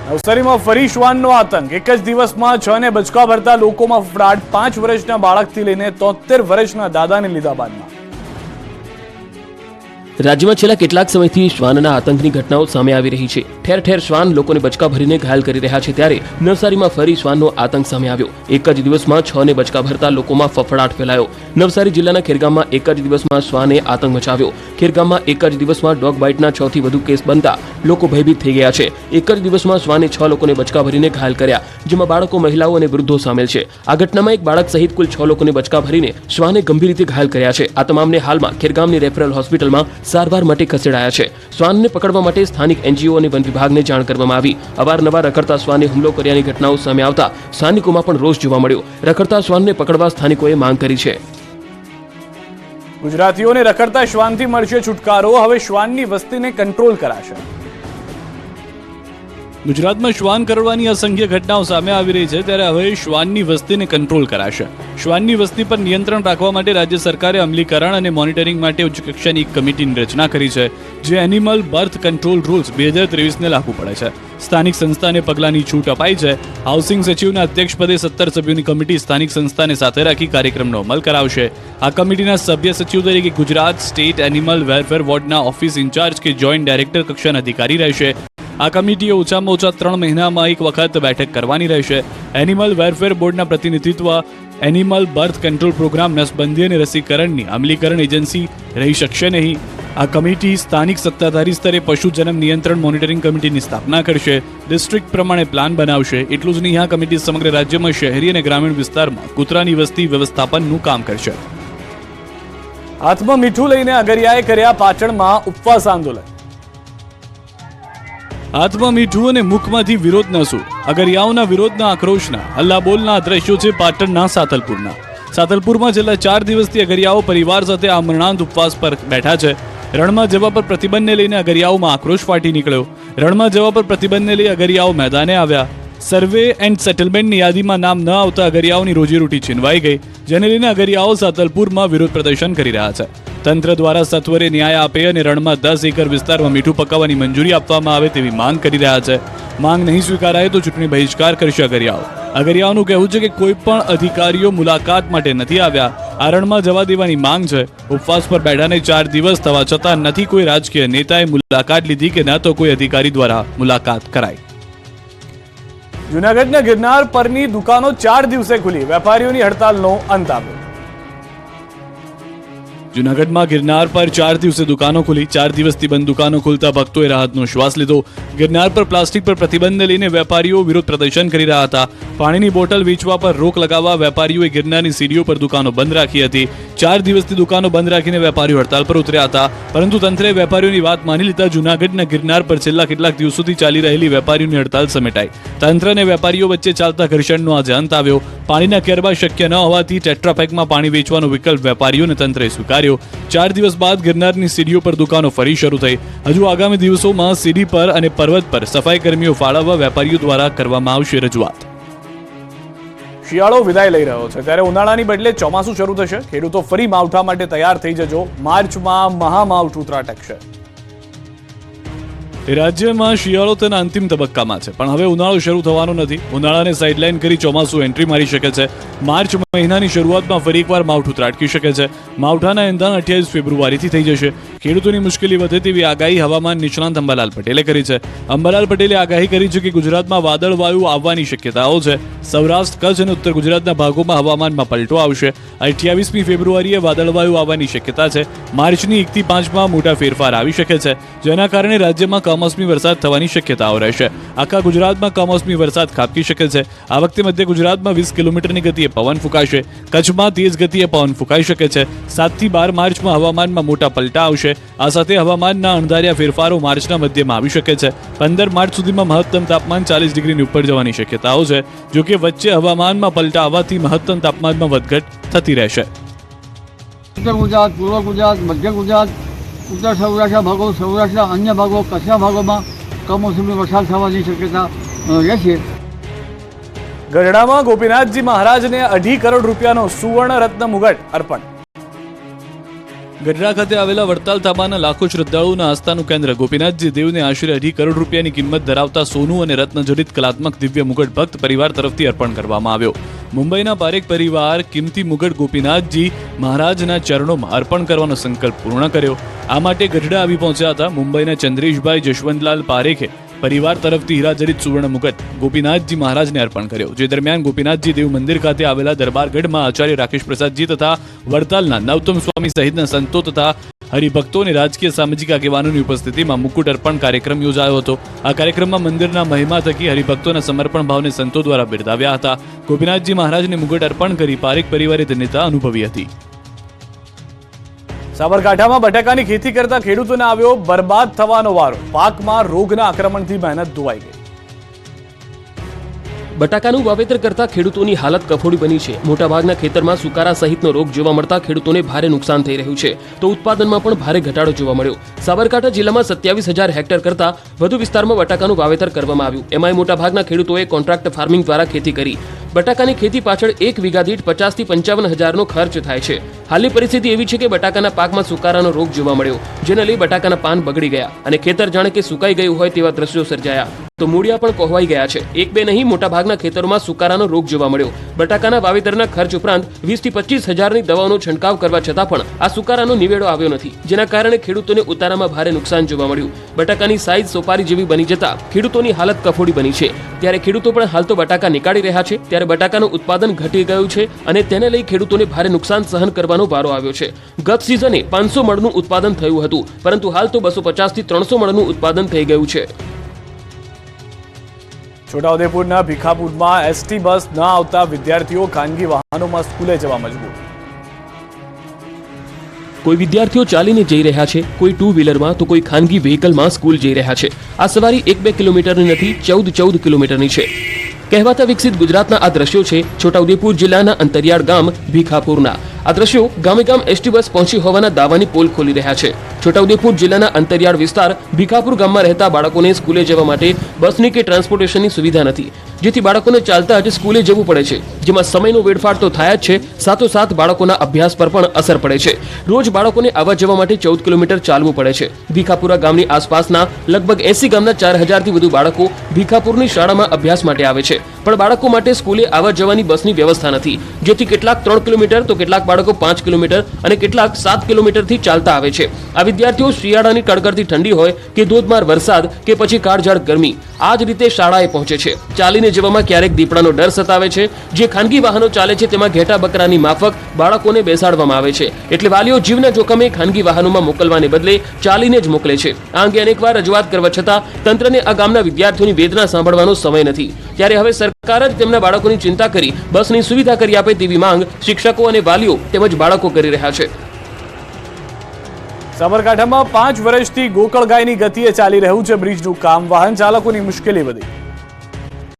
નવસારીમાં ફરી શ્વાનનો આતંક। એક જ દિવસમાં 6 ને બચકા ભરતા લોકોમાં ફફડાટ। 5 વર્ષના બાળકથી લઈને 73 વર્ષના દાદાને લીધા બાદમાં। રાજ્યમાં છેલ્લા કેટલાક સમયથી શ્વાનના આતંકની ઘટનાઓ સામે આવી રહી છે। ઠેર ઠેર શ્વાન લોકોને બચકા ભરીને ઘાયલ કરી રહ્યા છે, ત્યારે નવસારીમાં ફરી શ્વાનનો આતંક સામે આવ્યો। એક જ દિવસમાં 6 ને બચકા ભરતા લોકોમાં ફફડાટ ફેલાયો। નવસારી જિલ્લાના ખેરગામમાં એક જ દિવસમાં શ્વાને આતંક મચાવ્યો। ખેરગામમાં એક જ દિવસમાં ડોગ બાઇટના 6 થી વધુ કેસ બનતા લોકો ભયભીત થઈ ગયા છે। એક જ દિવસમાં શ્વાને 6 લોકોને બચકા ભરીને ઘાયલ કર્યા, જેમાં બાળકો, મહિલાઓ અને વૃદ્ધો સામેલ છે। આ ઘટનામાં એક બાળક સહિત કુલ 6 લોકોને બચકા ભરીને શ્વાને ગંભીર રીતે ઘાયલ કર્યા છે। આ તમામને હાલમાં ખેરગામની રેફરલ હોસ્પિટલમાં સારવાર માટે ખસેડાયા છે। શ્વાનને પકડવા માટે સ્થાનિક એનજીઓ અને વન વિભાગને જાણ કરવામાં આવી। અવારનવાર રખડતા શ્વાને હુમલો કર્યાની ઘટનાઓ સામે આવતા સ્થાનિકોમાં પણ રોષ જોવા મળ્યો। રખડતા શ્વાનને પકડવા સ્થાનિકોએ માંગ કરી છે। ગુજરાતીઓને રખડતા શ્વાનથી મળશે છુટકારો। હવે શ્વાનની વસ્તીને કંટ્રોલ કરાશે। ગુજરાતમાં શ્વાન કરડવાની અસંખ્ય ઘટનાઓ સામે આવી રહી છે, ત્યારે હવે શ્વાનની વસ્તીને કંટ્રોલ કરાશે। શ્વાનની વસ્તી પર નિયંત્રણ રાખવા માટે રાજ્ય સરકારે અમલીકરણ અને મોનિટરિંગ માટે ઉચ્ચ કક્ષાની એક કમિટીની રચના કરી છે, જે એનિમલ બર્થ કંટ્રોલ રૂલ્સ 2023ને લાગુ પડે છે। સ્થાનિક સંસ્થાને પગલાંની છૂટ અપાઈ છે। હાઉસિંગ સચિવના અધ્યક્ષપદે 17 સભ્યોની કમિટી સ્થાનિક સંસ્થાને સાથે રાખી કાર્યક્રમનો અમલ કરાવશે। આ કમિટીના સભ્ય સચિવ તરીકે ગુજરાત સ્ટેટ એનિમલ વેલફેર વોર્ડના ઓફિસ ઇન્ચાર્જ કે જોઈન્ટ ડાયરેક્ટર કક્ષાના અધિકારી રહેશે। આ કમિટીએ ઓછામાં ઓછા 3 મહિનામાં એક વખત બેઠક કરવાની રહેશે। એનિમલ વેલફેર બોર્ડના પ્રતિનિધિત્વ એનિમલ બર્થ કંટ્રોલ પ્રોગ્રામ, નસબંધી અને રસીકરણની અમલીકરણ એજન્સી રહી શકશે નહીં। આ કમિટી સ્થાનિક સત્તાધારી સ્તરે પશુ જન્મ નિયંત્રણ મોનિટરિંગ કમિટીની સ્થાપના કરશે। ડિસ્ટ્રિક્ટ પ્રમાણે પ્લાન બનાવશે। એટલું જ નહીં, આ કમિટી સમગ્ર રાજ્યમાં શહેરી અને ગ્રામીણ વિસ્તારમાં કૂતરાની વસ્તી વ્યવસ્થાપનનું કામ કરશે। હાથમાં મીઠું લઈને અગરિયાએ કર્યા પાટણમાં ઉપવાસ આંદોલન। હાથમાં મીઠું અને મુખમાંથી વિરોધના સૂર। અગરિયાઓના વિરોધના આક્રોશના હલ્લાબોલના દ્રશ્યો છે પાટણના સાતલપુરના। સાતલપુરમાં છેલ્લા 4 દિવસથી અગરિયાઓ પરિવાર સાથે આમરણાંત ઉપવાસ પર બેઠા છે। રણમાં જવા પર પ્રતિબંધને લઈને અગરિયાઓમાં આક્રોશ ફાટી નીકળ્યો। રણમાં જવા પર પ્રતિબંધને લઈ અગરિયાઓ મેદાને આવ્યા। સર્વે એન્ડ સેટલમેન્ટની યાદીમાં નામ ન આવતા અગરિયાઓની રોજીરોટી છીનવાઈ ગઈ, જેને લઈને અગરિયાઓ સાતલપુરમાં વિરોધ પ્રદર્શન કરી રહ્યા છે। તંત્ર દ્વારા સત્વરે ન્યાય આપે અને રણમાં 10 એકર વિસ્તારમાં મીઠું પકાવવાની મંજૂરી આપવામાં આવે તેવી માંગ કરી રહ્યા છે। માંગ નહીં સ્વીકારાય તો ચૂંટણી બહિષ્કાર કરશે અગરિયાઓ। અગરિયાઓનું કહેવું છે કે કોઈ પણ અધિકારીઓ મુલાકાત માટે નથી આવ્યા। આ રણમાં જવા દેવાની માંગ છે। ઉપવાસ પર બેઠાને 4 દિવસ થવા છતાં નથી કોઈ રાજકીય નેતાએ મુલાકાત લીધી કે ન તો કોઈ અધિકારી દ્વારા મુલાકાત કરાઈ। જૂનાગઢના ગિરનાર પરની દુકાનો 4 દિવસે ખુલી। વેપારીઓની હડતાલનો અંત આવ્યો। જૂનાગઢમાં ગિરનાર પર 4 દિવસે દુકાનો ખુલી। 4 દિવસથી બંધ દુકાનો ખુલતા ભક્તોએ રાહતનો શ્વાસ લીધો। ગિરનાર પર પ્લાસ્ટિક પર પ્રતિબંધને લઈને વેપારીઓ વિરોધ પ્રદર્શન કરી રહ્યા હતા। પાણીની બોટલ વેચવા પર રોક લગાવવા વેપારીઓએ ગિરનારની સીડીઓ પર દુકાનો બંધ રાખી હતી। 4 દિવસથી દુકાનો બંધ રાખીને વેપારીઓ હડતાલ પર ઉતર્યા હતા, પરંતુ તંત્રે વેપારીઓની વાત માની લીધા જૂનાગઢના ગિરનાર પર છેલ્લા કેટલાક દિવસોથી ચાલી રહેલી વેપારીઓની હડતાલ સમેટાઈ। તંત્ર અને વેપારીઓ વચ્ચે ચાલતા ઘર્ષણનો આજે અંત આવ્યો। પાણીના કેરબા શક્ય ન હોવાથી ટેટ્રાપેકમાં પાણી વેચવાનો વિકલ્પ વેપારીઓને તંત્રે સ્વીકાર્યો। 4 દિવસ બાદ ગિરનારની સીડીઓ પર દુકાનો ફરી શરૂ થઈ। હજુ આગામી દિવસોમાં સીડી પર અને પર્વત પર સફાઈ કર્મીઓ ફાળવવા વેપારીઓ દ્વારા કરવામાં આવશે રજૂઆત। શિયાળો વિદાય લઈ રહ્યો છે, ત્યારે ઉનાળાની બદલે ચોમાસું શરૂ થશે। ખેડૂતો ફરી માવઠા માટે તૈયાર થઈ જજો। માર્ચમાં મહામાવઠું ત્રાટકશે। રાજ્યમાં શિયાળો તેના અંતિમ તબક્કામાં છે, પણ હવે ઉનાળો શરૂ થવાનો નથી। ઉનાળાને સાઇડલાઇન કરી ચોમાસું એન્ટ્રી મારી શકે છે। માર્ચ મહિનાની શરૂઆતમાં ફરી એકવાર માવઠું ત્રાટકી શકે છે। માવઠાના એંધાણ 28 ફેબ્રુઆરીથી થઈ જશે। ખેડૂતોની મુશ્કેલી વધે તેવી આગાહી હવામાન નિષ્ણાંત અંબાલાલ પટેલે કરી છે। અંબાલાલ પટેલે આગાહી કરી છે કે ગુજરાતમાં વાદળવાયુ આવવાની શક્યતાઓ છે। સૌરાષ્ટ્ર, કચ્છ અને ઉત્તર ગુજરાતના ભાગોમાં હવામાનમાં પલટો આવશે। 28મી ફેબ્રુઆરીએ વાદળવાયુ આવવાની શક્યતા છે। માર્ચની 1 થી 5માં મોટા ફેરફાર આવી શકે છે, જેના કારણે રાજ્યમાં કમોસમી વરસાદ થવાની શક્યતાઓ રહેશે। આખા ગુજરાતમાં કમોસમી વરસાદ ખાબકી શકે છે। આ વખતે મધ્ય ગુજરાતમાં 20 કિલોમીટરની ગતિએ પવન ફૂંકાશે। કચ્છમાં તેજ ગતિએ પવન ફૂંકાઈ શકે છે। 7 થી 12 માર્ચમાં હવામાનમાં મોટા પલટા આવશે। આ સાથે હવામાનના અણધાર્યા ફેરફારો માર્ચના મધ્યમાં આવી શકે છે। 15 માર્ચ સુધીમાં મહત્તમ તાપમાન 40 ડિગ્રીની ઉપર જવાની શક્યતાઓ છે। જો કે વચ્ચે હવામાનમાં પલટા આવવાથી મહત્તમ તાપમાનમાં વધઘટ થતી રહેશે। ઉત્તર ગુજરાત, પૂર્વ ગુજરાત, મધ્ય ગુજરાત, ઉત્તર સૌરાષ્ટ્રના ભાગો, સૌરાષ્ટ્રના અન્ય ભાગો, કચ્છના ભાગોમાં કમોસમી વરસાદ થવાની શક્યતા રહેશે। ગઢડામાં ગોપીનાથજી મહારાજને 2.5 કરોડ રૂપિયાનો સુવર્ણ રત્ન મુગટ અર્પણ। ગઢડા ખાતે આવેલા વડતાલ ધાબાના લાખો શ્રદ્ધાળુઓના આસ્થાનું કેન્દ્ર ગોપીનાથજી દેવને આશરે 2.5 કરોડ રૂપિયાની કિંમત ધરાવતા સોનું અને રત્નજડિત કલાત્મક દિવ્ય મુગટ ભક્ત પરિવાર તરફથી અર્પણ કરવામાં આવ્યો. મુંબઈના પારેખ પરિવાર કિંમતી મુગટ ગોપીનાથજી મહારાજના ચરણોમાં અર્પણ કરવાનો સંકલ્પ પૂર્ણ કર્યો. આ માટે ગઢડા આવી પહોંચ્યા હતા મુંબઈના ચંદ્રેશભાઈ જશવંતલાલ પારેખે પરિવાર તરફથી હીરાજડિત સુવર્ણ મુગટ ગોપીનાથજી મહારાજને અર્પણ કર્યો. જે દરમિયાન ગોપીનાથજી દેવ મંદિર ખાતે આવેલા દરબારગઢમાં આચાર્ય રાકેશ પ્રસાદજી તથા વડતાલના નવતમ સ્વામી સહિતના સંતો તથા હરિભક્તો અને રાજકીય સામાજિક આગેવાનોની ઉપસ્થિતિમાં મુકુટ અર્પણ કાર્યક્રમ યોજાયો હતો. આ કાર્યક્રમમાં મંદિરના મહિમા થકી હરિભક્તોના સમર્પણ ભાવને સંતો દ્વારા બિરદાવ્યા હતા. ગોપીનાથજી મહારાજને મુગટ અર્પણ કરી પારેખ પરિવારે ધન્યતા અનુભવી હતી. સાબરકાંઠામાં બટાકાની ખેતી કરતા ખેડૂતોને આવ્યો બરબાદ થવાનો વારો. પાકમાં રોગના આક્રમણથી મહેનત ધોવાઈ ગઈ. બટાકાનું વાવેતર કરતા ખેડૂતોની હાલત કફોડી બની છે. મોટાભાગના ખેતરમાં સુકારા સહિતનો રોગ જોવા મળતા ખેડૂતોને ભારે નુકસાન થઈ રહ્યું છે, તો ઉત્પાદનમાં પણ ભારે ઘટાડો જોવા મળ્યો. સાબરકાંઠા જિલ્લામાં 27,000 હેક્ટર કરતા વધુ વિસ્તારમાં બટાકાનું વાવેતર કરવામાં આવ્યું. એમાંય મોટાભાગના ખેડૂતોએ કોન્ટ્રાક્ટ ફાર્મિંગ દ્વારા ખેતી કરી. બટાકાની ખેતી પાછળ 1 વીઘા દીઠ 50,000 થી 55,000નો ખર્ચ થાય છે. હાલની પરિસ્થિતિ એવી છે કે બટાકાના પાકમાં સુકારાનો રોગ જોવા મળ્યો, જેને લઈ બટાકાના પાન બગડી ગયા અને ખેતર જાણે કે સુકાઈ ગયું હોય તેવા દ્રશ્યો સર્જાયા. તો મૂળિયા પણ કોહવાઈ ગયા છે. એક બે નહીં, મોટાભાગના ખેતરોમાં સુકારાનો રોગ જોવા મળ્યો. બટાકાના વાવેતરના ખર્ચ ઉપરાંત 20,000 થી 25,000ની દવાઓનો છંટકાવ કરવા છતાં પણ આ સુકારાનો નિવેડો આવ્યો નથી, જેના કારણે ખેડૂતોને ઉતારામાં ભારે નુકસાન જોવા મળ્યું. બટાકાની સાઈઝ સોપારી જેવી બની જતા ખેડૂતોની હાલત કફોડી બની છે. ત્યારે ખેડૂતો પણ હાલ તો બટાકા નીકાળી રહ્યા છે. ત્યારે બટાકાનું ઉત્પાદન ઘટી ગયું છે અને તેને લઈ ખેડૂતોને ભારે નુકસાન સહન કરવાનો વારો આવ્યો છે. ગત સિઝને 500 મણનું ઉત્પાદન થયું હતું, પરંતુ હાલ તો 250 થી 300 મણનું ઉત્પાદન થઈ ગયું છે. છોટાઉદેપુરના ભીખાપુરમાં એસટી બસ ન આવતા વિદ્યાર્થીઓ ખાનગી વાહનોમાં સ્કૂલે જવા મજબૂર. કોઈ વિદ્યાર્થીઓ ચાલીને જઈ રહ્યા છે, કોઈ 2 વ્હીલરમાં તો કોઈ ખાનગી વ્હીકલમાં સ્કૂલ જઈ રહ્યા છે. આ સવારી 1-2 કિલોમીટરની નથી, 14 કિલોમીટરની છે. કહેવાતા વિકસિત ગુજરાતના આ દ્રશ્યો છે છોટાઉદેપુર જિલ્લાના અંતરિયાળ ગામ ભીખાપુરના. આ દ્રશ્યો ગામે ગામ એસટી બસ પહોંચી હોવાના દાવાની પોલ ખોલી રહ્યા છે. છોટાઉદેપુર જિલ્લાના અંતરિયાળ વિસ્તાર ભીખાપુર ગામમાં રહેતા બાળકોને સ્કૂલે જવા માટે બસની કે ટ્રાન્સપોર્ટેશનની સુવિધા નથી, જેથી બાળકોને ચાલતા જ સ્કૂલે જવું પડે છે, જેમાં સમયનો વેડફાટ તો થાય જ છે, સાથોસાથ બાળકોના અભ્યાસ પર પણ અસર પડે છે. રોજ બાળકોને આવવા જવા માટે 14 કિલોમીટર ચાલવું પડે છે. ભીખાપુરા ગામની આસપાસના લગભગ 80 ગામના 4,000 થી વધુ બાળકો ભીખાપુરની શાળામાં અભ્યાસ માટે આવે છે, પણ બાળકો માટે સ્કૂલે આવવા જવાની બસની વ્યવસ્થા નથી, જેથી કેટલાક 3 કિલોમીટર તો કેટલાક બાળકો 5 કિલોમીટર અને કેટલાક 7 કિલોમીટરથી ચાલતા આવે છે. આ વિદ્યાર્થીઓ શિયાળાની કડકડતી ઠંડી હોય કે ધોધમાર વરસાદ કે પછી કાળઝાળ ગરમી, આ જ રીતે શાળાએ પહોંચે છે. ચાલીને જવામાં ક્યારેક દીપડાનો ડર સતાવે છે. જે ખાનગી વાહનો ચાલે છે તેમાં ઘેટા બકરાની માફક બાળકોને બેસાડવામાં આવે છે, એટલે વાલીઓ જીવના જોખમે ખાનગી વાહનોમાં મોકલવાને બદલે ચાલીને જ મોકલે છે. આ અંગે અનેકવાર રજૂઆત કરવા છતાં તંત્રને આ ગામના વિદ્યાર્થીઓની વેદના સાંભળવાનો સમય નથી. ત્યારે હવે સરકાર જ તેમના બાળકોની ચિંતા કરી બસની સુવિધા કરી આપે તેવી માંગ શિક્ષકો અને વાલીઓ તેમજ બાળકો કરી રહ્યા છે. સાબરકાંઠામાં 5 વર્ષથી ગોકળ ગાયની ગતિએ ચાલી રહ્યું છે બ્રિજનું કામ. વાહન ચાલકોની મુશ્કેલી વધી.